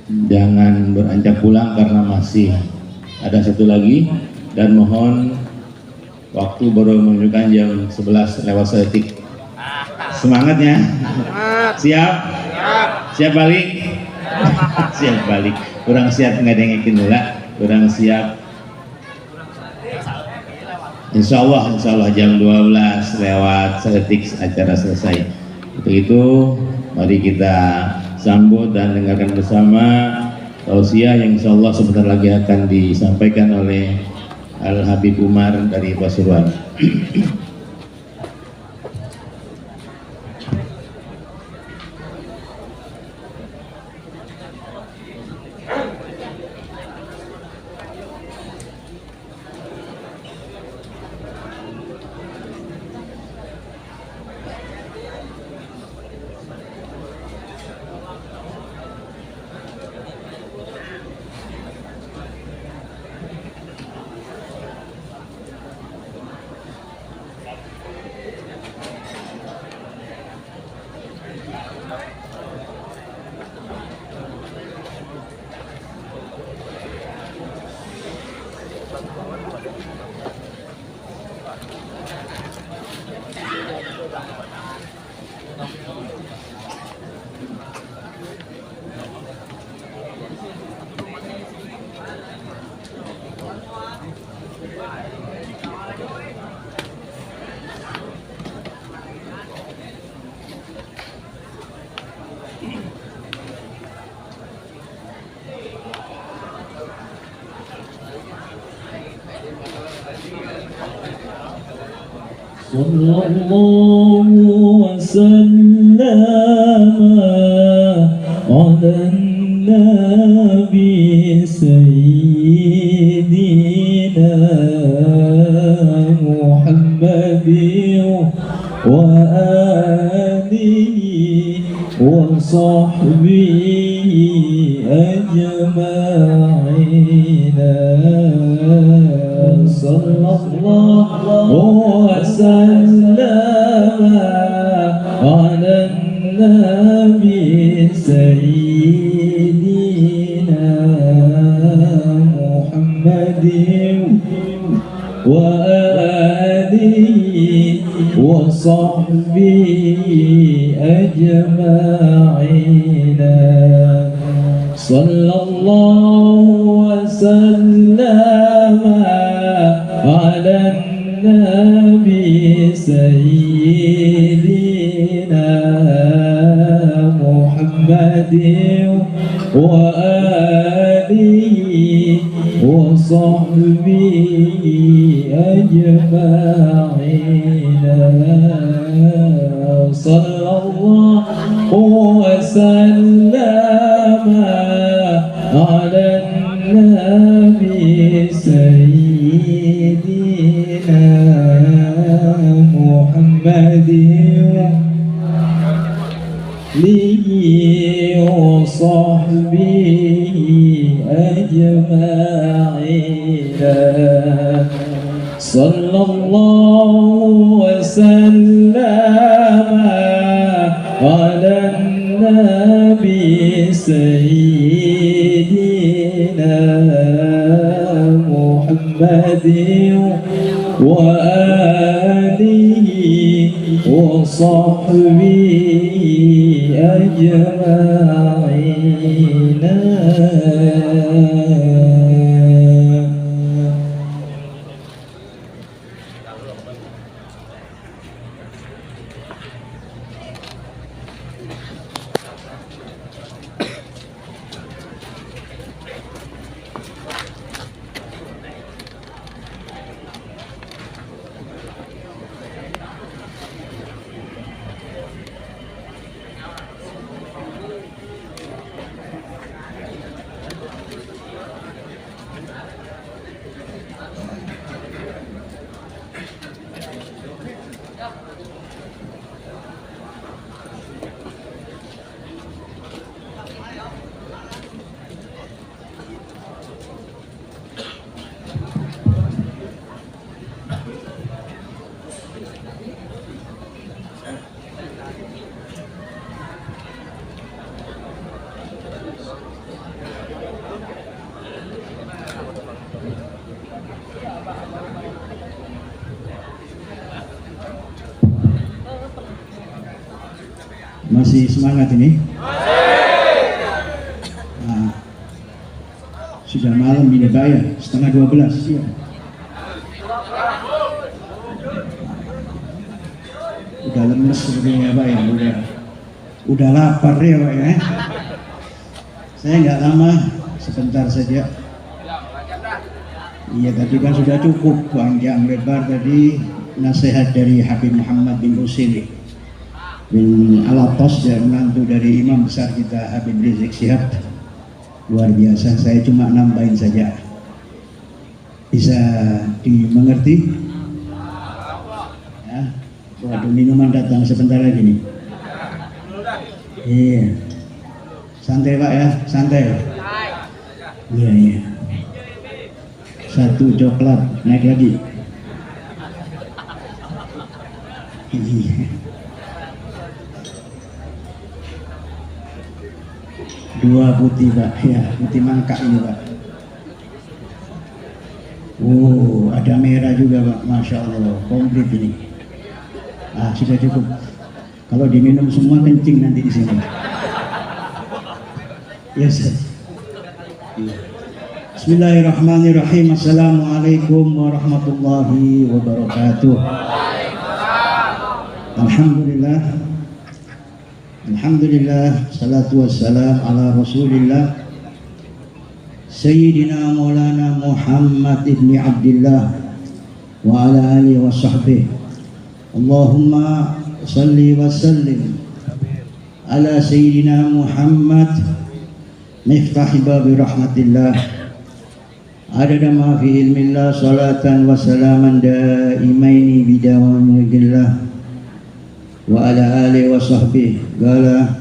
jangan beranjak pulang karena masih ada satu lagi, dan mohon waktu baru menunjukkan jam 11 lewat sedetik. Semangatnya, siap? Siap balik? Siap balik. Kurang siap nggak dengekin dulu, kurang siap. Insya Allah jam 12 lewat sedetik acara selesai. Untuk itu mari kita sambut dan dengarkan bersama tausiah yang insya Allah sebentar lagi akan disampaikan oleh Al Habib Umar dari Pasuruan. Sallallahu wasallam ala nabi sayyidina Muhammadin wa alihi wa sahbihi ajma'in. Sallallahu wasallam ala nabi sayyidina Muhammadin wa alihi wa sahbihi ajma'in. Sallallahu wasallam ala nabi sayyidina Muhammadin wa alihi wa sahbihi ajma'in. Sallallahu wasallam ala nabi sayyidina Muhammadin lihi wa sahbihi ajma'in. Sallallahu wasallam ala nabi sayyidina Muhammadin wa alihi wa sahbihi ajma'in. Masih semangat ini? Nah, sudah malam ini Pak ya, 11:30 ya. Udah lemes sebenarnya Pak ya, udah lapar ya Pak ya. Saya nggak lama, sebentar saja. Iya tadi kan sudah cukup panjang lebar tadi nasihat dari Habib Muhammad bin Husain bin Alatas dan menantu dari imam besar kita Habib Rizik Syihab. Luar biasa, saya cuma nambahin saja. Bisa dimengerti? Ya. Waduh, minuman datang sebentar lagi nih. Iya. Santai Pak ya, santai. Iya, iya. 1 coklat, naik lagi. Iya. 2 putih Pak, ya putih mangka ini Pak. Oh, ada merah juga Pak, Masya Allah, komplit ini. Ah, sudah cukup. Kalau diminum semua kencing nanti di sini. Yes. Bismillahirrahmanirrahim. Assalamualaikum warahmatullahi wabarakatuh. Alhamdulillah. Alhamdulillah, salatu wassalam ala rasulillah Sayyidina Maulana Muhammad ibn Abdullah wa ala alihi wa sahbihi. Allahumma salli wa sallim ala Sayyidina Muhammad miftah babi rahmatillah adada ma fi ilmillah salatan wa salaman daimaini bidawam wajillah wa ala alihi wa sahbihi. Qala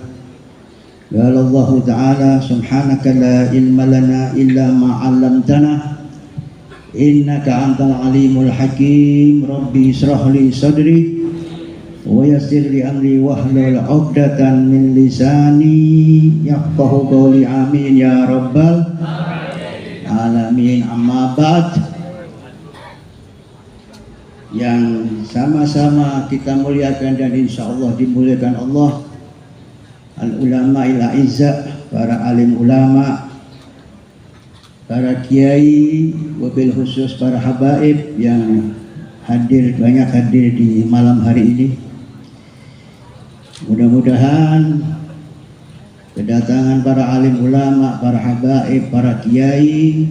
Allah ta'ala subhanaka la ilma lana illa ma 'allamtana innaka antal alimul hakim. Rabbi israh li sadri wa yassir li amri wahlul 'uqdatan min lisani yafqahu qawli. Amin ya rabbal alamin. Amma ba'd. Yang sama-sama kita muliakan dan insya Allah dimuliakan Allah, al-ulama il-a'izzah, para alim ulama, para kiai, wabil khusus para habaib yang banyak hadir di malam hari ini. Mudah-mudahan kedatangan para alim ulama, para habaib, para kiai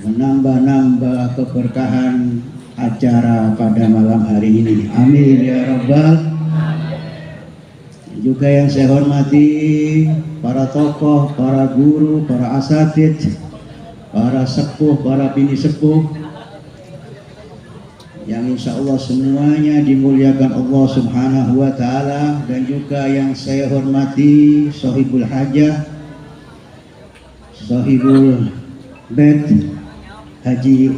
menambah-nambah keberkahan acara pada malam hari ini. Amin ya rabbal. Juga yang saya hormati para tokoh, para guru, para asatid, para sepuh, para bini sepuh yang insya Allah semuanya dimuliakan Allah subhanahu wa ta'ala. Dan juga yang saya hormati sahibul hajah, sahibul bed, Haji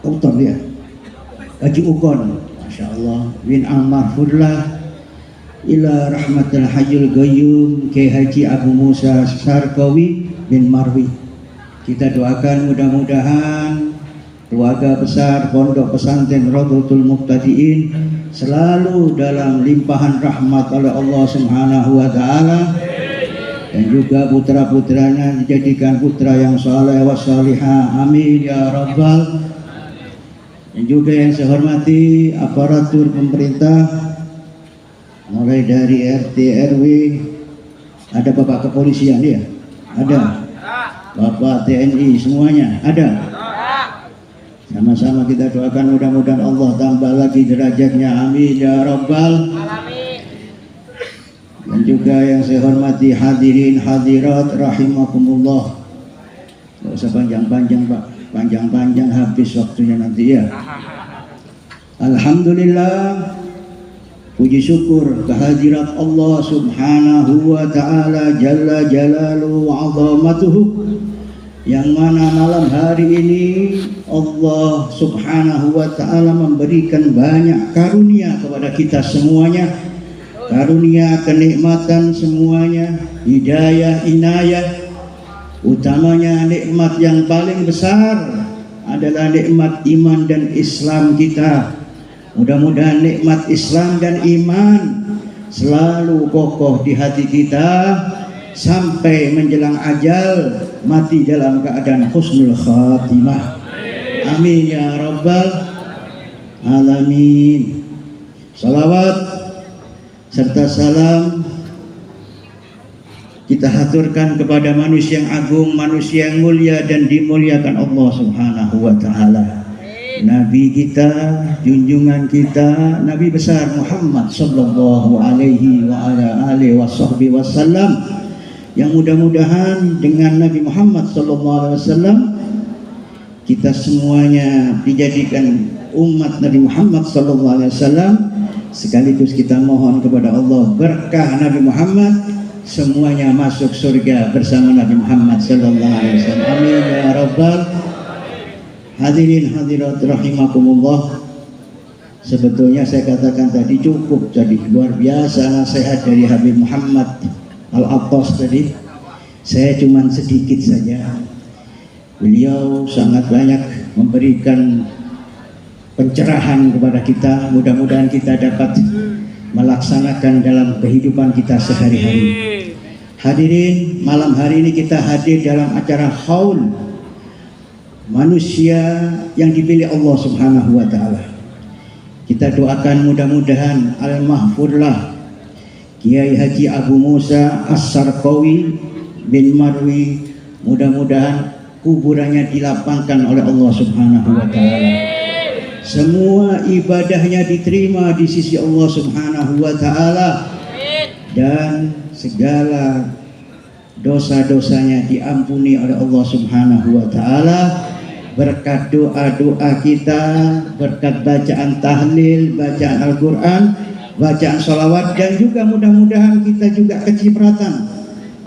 Ukton ya, Haji Ukon, Masya Allah, bin al-Mahfudlah ila rahmatul hayyul qayyum Kiai Haji Abu Musa Sarkawi bin Marwi. Kita doakan mudah-mudahan keluarga besar Pondok Pesantren Rawdatul Muqtadiin selalu dalam limpahan rahmat oleh Allah subhanahu wa ta'ala, dan juga putra-putranya dijadikan putra yang saleh wa salihah. Amin ya rabbal. Dan juga yang saya hormati aparatur pemerintah mulai dari RT RW, ada Bapak Kepolisian ya, ada Bapak TNI, semuanya ada. Sama-sama kita doakan mudah-mudahan Allah tambah lagi derajatnya. Amin ya rabbal. Dan juga yang saya hormati hadirin hadirat rahimakumullah. Gak usah panjang-panjang Pak, panjang-panjang habis waktunya nanti ya. Alhamdulillah, puji syukur kehadirat Allah subhanahu wa ta'ala jalla jalaluhu wa azamatuhu, yang mana malam hari ini Allah subhanahu wa ta'ala memberikan banyak karunia kepada kita semuanya. Karunia kenikmatan semuanya, hidayah, inayah. Utamanya nikmat yang paling besar adalah nikmat iman dan Islam kita. Mudah-mudahan nikmat Islam dan iman selalu kokoh di hati kita sampai menjelang ajal, mati dalam keadaan husnul khatimah. Amin ya rabbal alamin. Salawat serta salam kita haturkan kepada manusia yang agung, manusia yang mulia dan dimuliakan Allah Subhanahu wa taala. Nabi kita, junjungan kita, Nabi besar Muhammad sallallahu alaihi wa ala alihi wasallam, yang mudah-mudahan dengan Nabi Muhammad sallallahu alaihi wasallam kita semuanya dijadikan umat Nabi Muhammad sallallahu alaihi wasallam. Sekaligus kita mohon kepada Allah berkah Nabi Muhammad, semuanya masuk surga bersama Nabi Muhammad sallallahu alaihi wasallam. Amin ya rabbal hadirin hadirat rahimakumullah. Sebetulnya saya katakan tadi cukup, jadi luar biasa nasihat dari Habib Muhammad Al-Attas tadi. Saya cuma sedikit saja. Beliau sangat banyak memberikan pencerahan kepada kita. Mudah-mudahan kita dapat melaksanakan dalam kehidupan kita sehari-hari. Hadirin, malam hari ini kita hadir dalam acara haul manusia yang dipilih Allah Subhanahu wa taala. Kita doakan mudah-mudahan al-mahfurlah Kiai Haji Abu Musa As-Sarqawi bin Marwi, mudah-mudahan kuburannya dilapangkan oleh Allah Subhanahu wa taala. Semua ibadahnya diterima di sisi Allah Subhanahu wa taala dan segala dosa-dosanya diampuni oleh Allah Subhanahu wa taala berkat doa-doa kita, berkat bacaan tahlil, bacaan Al-Qur'an, bacaan sholawat, dan juga mudah-mudahan kita juga kecipratan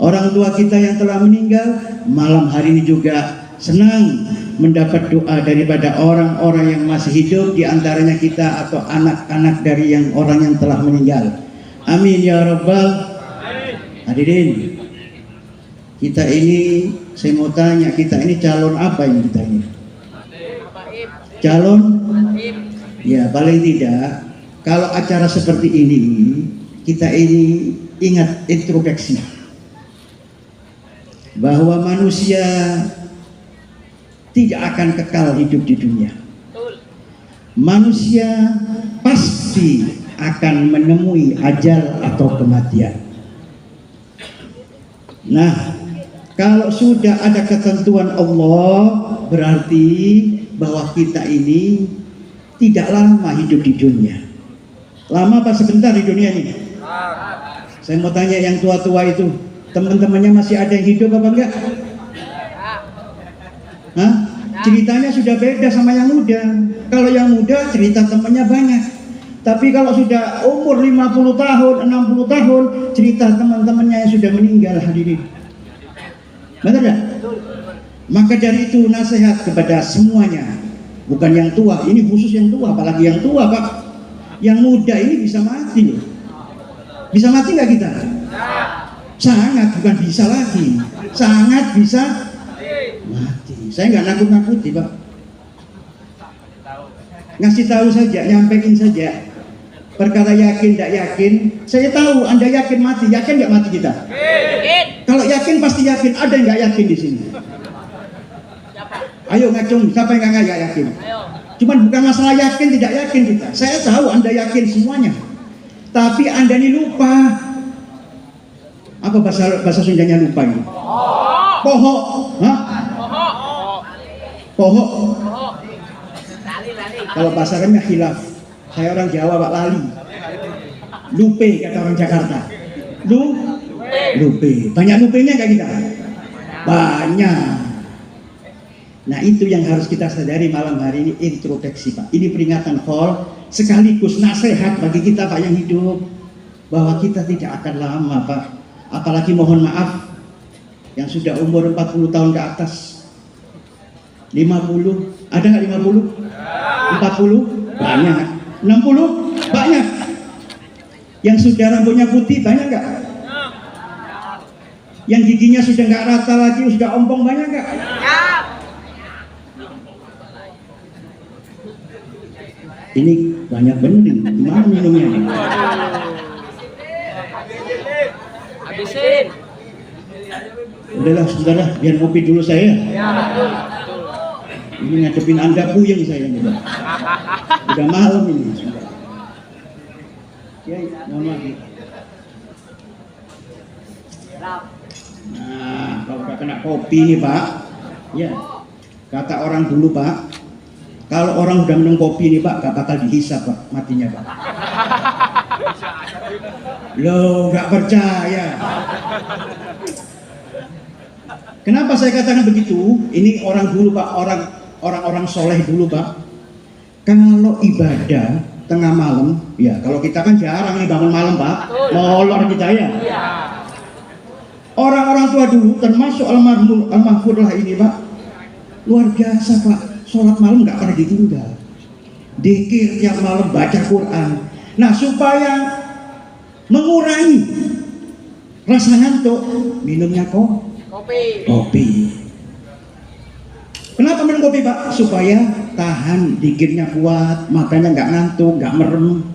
orang tua kita yang telah meninggal. Malam hari ini juga senang mendapat doa daripada orang-orang yang masih hidup, di antaranya kita atau anak-anak dari yang orang yang telah meninggal. Amin ya rabbal hadirin. Kita ini, saya mau tanya, kita ini calon apa ini kita ini? Calon? Ya paling tidak, kalau acara seperti ini, kita ini ingat introspeksi bahwa manusia tidak akan kekal hidup di dunia. Manusia pasti akan menemui ajal atau kematian. Nah, kalau sudah ada ketentuan Allah, berarti bahwa kita ini tidak lama hidup di dunia. Lama apa sebentar di dunia ini? Saya mau tanya yang tua-tua itu, teman-temannya masih ada yang hidup apa enggak? Hah? Ceritanya sudah beda sama yang muda. Kalau yang muda cerita temannya banyak. Tapi kalau sudah umur 50 tahun, 60 tahun, cerita teman-temannya yang sudah meninggal, hadirin. Benar enggak? Maka dari itu nasihat kepada semuanya, bukan yang tua, ini khusus yang tua, apalagi yang tua, Pak. Yang muda ini bisa mati. Bisa mati nggak kita? Sangat, bukan bisa lagi. Sangat bisa mati. Saya nggak nakut-nakuti, Pak. Ngasih tahu saja, nyampein saja. Perkara yakin, tidak yakin. Saya tahu Anda yakin mati, yakin nggak mati kita? Kalau yakin pasti yakin. Ada yang nggak yakin di sini? Ayo ngacung, siapa yang nggak yakin? Cuman bukan masalah yakin tidak yakin kita. Saya tahu Anda yakin semuanya. Tapi Anda ini lupa. Apa bahasa Sundanya lupa ini? Pohok. Hah? Pohok. Kalau bahasa remnya khilaf. Saya orang Jawa, Pak, lali. Lupe kata orang Jakarta. Lupe. Banyak lupenya nggak kita? Banyak. Nah, itu yang harus kita sadari malam hari ini, introspeksi, Pak. Ini peringatan call sekaligus nasihat bagi kita, Pak, yang hidup, bahwa kita tidak akan lama, Pak. Apalagi mohon maaf yang sudah umur 40 tahun ke atas. 50, ada nggak 50? 40? Banyak. 60? Banyak. Yang sudah rambutnya putih banyak nggak? Yang giginya sudah nggak rata lagi, sudah ompong banyak nggak? Ini banyak bener, gimana minumnya? Habisin. Udahlah, sudahlah, biar ngopi dulu saya. Ini ngadepin Anda puyeng saya nih, Pak. Udah malam ini. Sudah. Ya, mohon maaf. Nah, kalau udah kena kopi nih, Pak. Ya, kata orang dulu, Pak. Kalau orang udah minum kopi nih, Pak, gak bakal dihisap, Pak, matinya, Pak. Loh, gak percaya. Kenapa saya katakan begitu? Ini orang dulu, Pak, orang-orang soleh dulu, Pak. Kalau ibadah tengah malam, ya kalau kita kan jarang nih bangun malam, Pak. Molor kita ya. Orang-orang tua dulu, termasuk almarhumlah ini, Pak, luar biasa, Pak. Sholat malam nggak pernah ditunda. Dzikir tiap malam, baca Quran. Nah, supaya mengurangi rasa ngantuk, minumnya kopi. Kenapa minum kopi, Pak? Supaya tahan, dzikirnya kuat, makanya nggak ngantuk, nggak merem,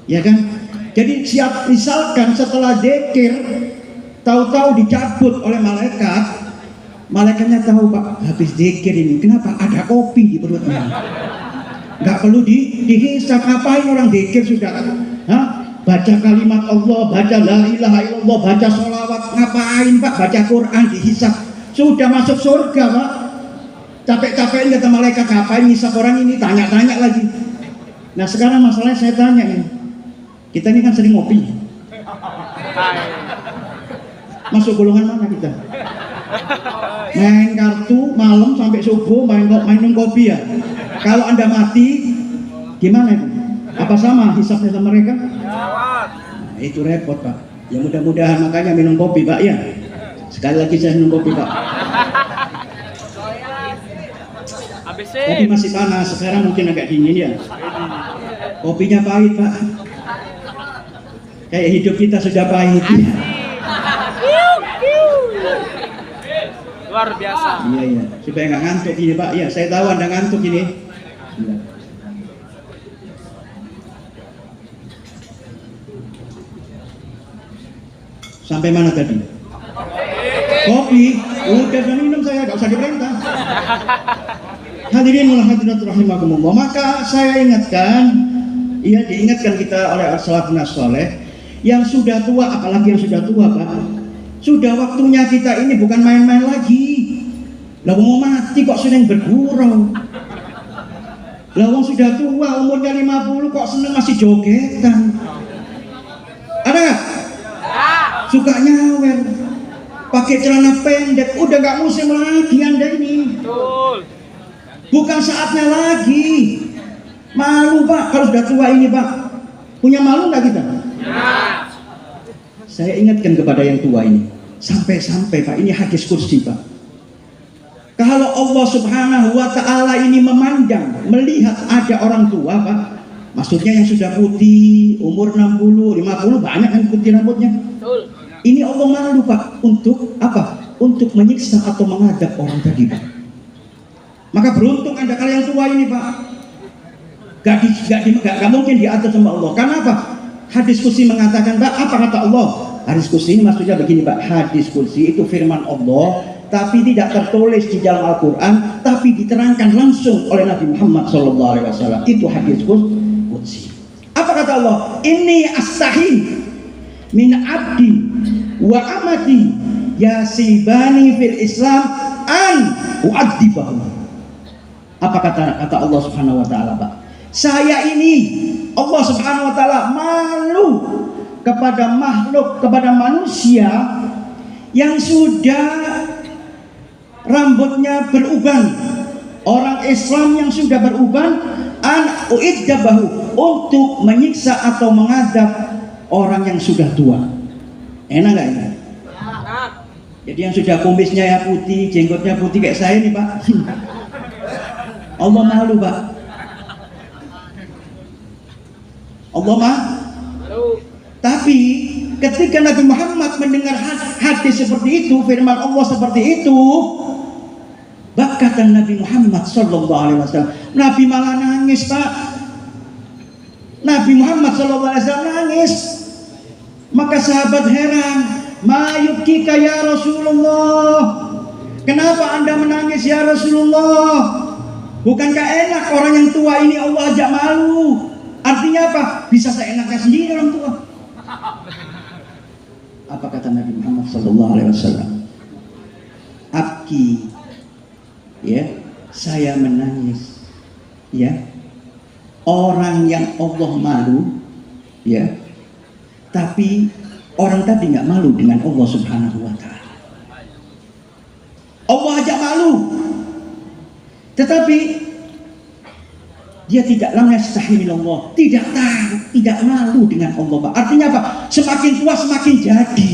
ya kan? Jadi siap, misalkan setelah dzikir, tahu-tahu dicabut oleh malaikat. Malaikatnya tahu, Pak, habis dzikir ini. Kenapa? Ada kopi di perutnya. Nggak perlu dihisap. Ngapain orang dzikir sudah? Baca kalimat Allah, baca la ilaha illallah, baca sholawat. Ngapain, Pak? Baca Quran dihisap. Sudah masuk surga, Pak. Capek-capekin kata malaikat, ngapain hisap orang ini? Tanya-tanya lagi. Nah, sekarang masalahnya saya tanya ini. Kita ini kan sering ngopi. Masuk golongan mana kita? Main kartu malam sampai subuh, minum kopi ya. Kalau Anda mati, gimana itu? Apa sama hisapnya sama mereka? Nah, itu repot, Pak. Ya mudah-mudahan makanya minum kopi, Pak, ya. Sekali lagi saya minum kopi, Pak. Kopi masih panas, sekarang mungkin agak dingin ya. Kopinya pahit, Pak. Kayak hidup kita sudah pahit. Luar biasa. Iya. Supaya nggak ngantuk ini, Pak. Ya, saya tahu Anda ngantuk ini. Ya. Sampai mana tadi? Kopi. Udah minum saya, nggak usah diperintah. Hadirin wal hadirat rahimakumullah. Maka saya ingatkan, diingatkan kita oleh salafun saleh yang sudah tua, apalagi yang sudah tua, Pak. Sudah waktunya kita ini bukan main-main lagi. Lah mau mati kok sering bergurau. Lah wong sudah tua, umurnya 50 kok seneng masih jogetan. Ada nggak? Suka nyawer, pakai celana pendek, udah nggak musim lagi Anda ini. Bukan saatnya lagi. Malu, Pak, kalau sudah tua ini, Pak. Punya malu nggak kita? Saya ingatkan kepada yang tua ini. Sampai-sampai, Pak, ini hadis kursi, Pak. Kalau Allah Subhanahu wa ta'ala ini memandang, melihat ada orang tua, Pak, maksudnya yang sudah putih, umur 60, 50, banyak yang putih rambutnya. Ini Allah malu, Pak, untuk apa? Untuk menyiksa atau mengadab orang tadi, Pak. Maka beruntung Anda kalian tua ini, Pak. Gak mungkin diatur sama Allah. Kenapa? Hadis kursi mengatakan, Pak, apa kata Allah? Hadis kursi ini maksudnya begini, Pak. Hadis kursi itu firman Allah, tapi tidak tertulis di dalam Al-Quran, tapi diterangkan langsung oleh Nabi Muhammad SAW. Itu hadis kursi. Apa kata Allah? Inni astahi min abdi wa amati yasibani fil Islam an u'adzibahu. Apa kata Allah Subhanahu wa ta'ala, Pak? Saya ini, Allah Subhanahu wa ta'ala, malu kepada makhluk, kepada manusia yang sudah rambutnya beruban, orang Islam yang sudah beruban, an u'idzabahu, untuk menyiksa atau mengadab orang yang sudah tua. Enak nggak ini? Jadi yang sudah kumisnya ya putih, jenggotnya putih kayak saya nih, Pak. Allah malu, Pak. Allah malu. Tapi ketika Nabi Muhammad mendengar hadis seperti itu, firman Allah seperti itu, kata Nabi Muhammad SAW, Nabi malah nangis, Pak. Nabi Muhammad SAW nangis. Maka sahabat heran, Ma yubkika ya Rasulullah? Kenapa Anda menangis ya Rasulullah? Bukankah enak orang yang tua ini Allah ajak malu? Artinya apa? Bisa seenaknya sendiri orang tua. Apa kata Nabi Muhammad SAW? Abki, ya, saya menangis, ya. Orang yang Allah malu, ya, tapi orang tadi nggak malu dengan Allah Subhanahu Wa Taala. Allah ajak malu, tetapi dia tidak lam yastahi minallah, tidak tahu, tidak malu dengan Allah, Pak. Artinya apa? Semakin tua semakin jadi.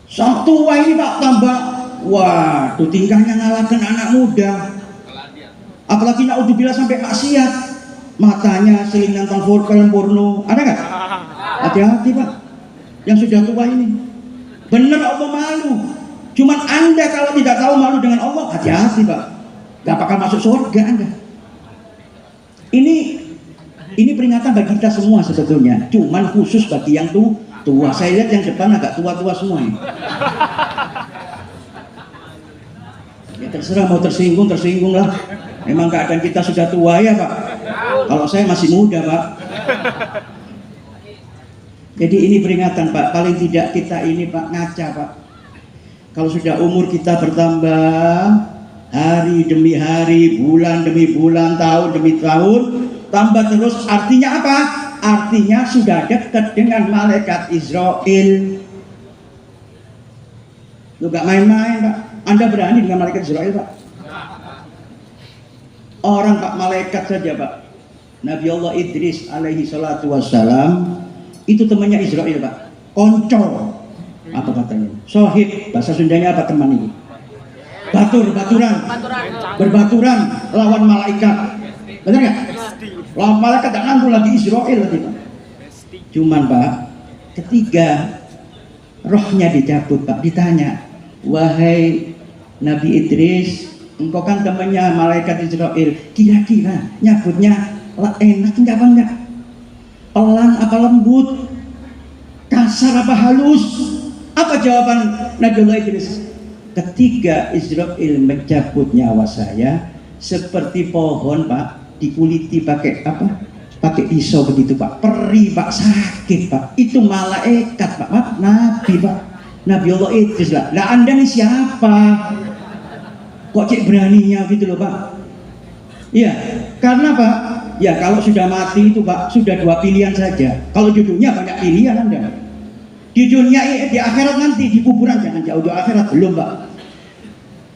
Sang tua ini Pak tambah, wah, tuh tingkahnya ngalahkan anak muda. Apalagi naudzubillah sampai maksiat, matanya seling nonton film porno, ada nggak? Hati-hati Pak, yang sudah tua ini. Benar Allah malu. Cuman Anda kalau tidak tahu malu dengan Allah, hati-hati Pak. Gak bakal masuk surga Anda. Ini peringatan bagi kita semua sebetulnya. Cuman khusus bagi yang tua. Saya lihat yang depan agak tua-tua semua ini. Ya terserah mau tersinggung lah. Memang keadaan kita sudah tua ya Pak. Kalau saya masih muda Pak. Jadi ini peringatan Pak. Paling tidak kita ini Pak ngaca Pak. Kalau sudah umur kita bertambah, hari demi hari, bulan demi bulan, tahun demi tahun, tambah terus. Artinya apa? Artinya sudah dekat dengan malaikat Israel. Lu gak main-main Pak. Anda berani dengan malaikat Israel Pak? Orang Pak, malaikat saja Pak. Nabi Allah Idris alaihi salatu wassalam itu temannya Israel Pak. Konco. Apa katanya? Sohib. Bahasa Sundanya apa teman ini? Berbaturan lawan malaikat. Benar nggak? Lawan malaikat tak nganggu lagi Israel lagi Pak. Cuman Pak, ketika rohnya dicabut Pak, ditanya, wahai Nabi Idris, engkau kan temannya malaikat Israel, kira-kira nyabutnya enak enggak apa enggak? Pelan apa lembut? Kasar apa halus? Apa jawaban Nabi Allah Idris? Ketika Israel mencabut nyawa saya, seperti pohon Pak, dikuliti pakai apa? Pakai pisau begitu Pak. Perih Pak, sakit Pak. Itu malaikat Pak, Nabi Pak. Nabi Allah Idris lah. Lah Anda nih siapa? Kok cek beraninya gitu loh Pak? Iya, karena Pak, ya kalau sudah mati itu Pak, sudah dua pilihan saja. Kalau di dunia banyak pilihan Anda. Di dunia, di akhirat nanti, di kuburan jangan jauh, di akhirat belum Pak.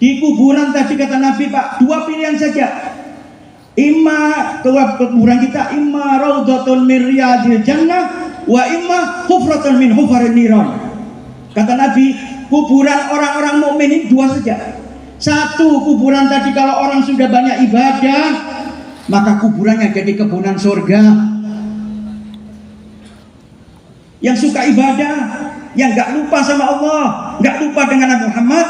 Di kuburan tadi kata Nabi Pak, dua pilihan saja. Imma kuburan kita, imma raudhatun min riyadil jannah, wa imma hufratun min hufarin niran. Kata Nabi, kuburan orang-orang mukmin ini dua saja. Satu, kuburan tadi kalau orang sudah banyak ibadah, maka kuburannya jadi kebunan surga. Yang suka ibadah, yang gak lupa sama Allah, gak lupa dengan Nabi Muhammad,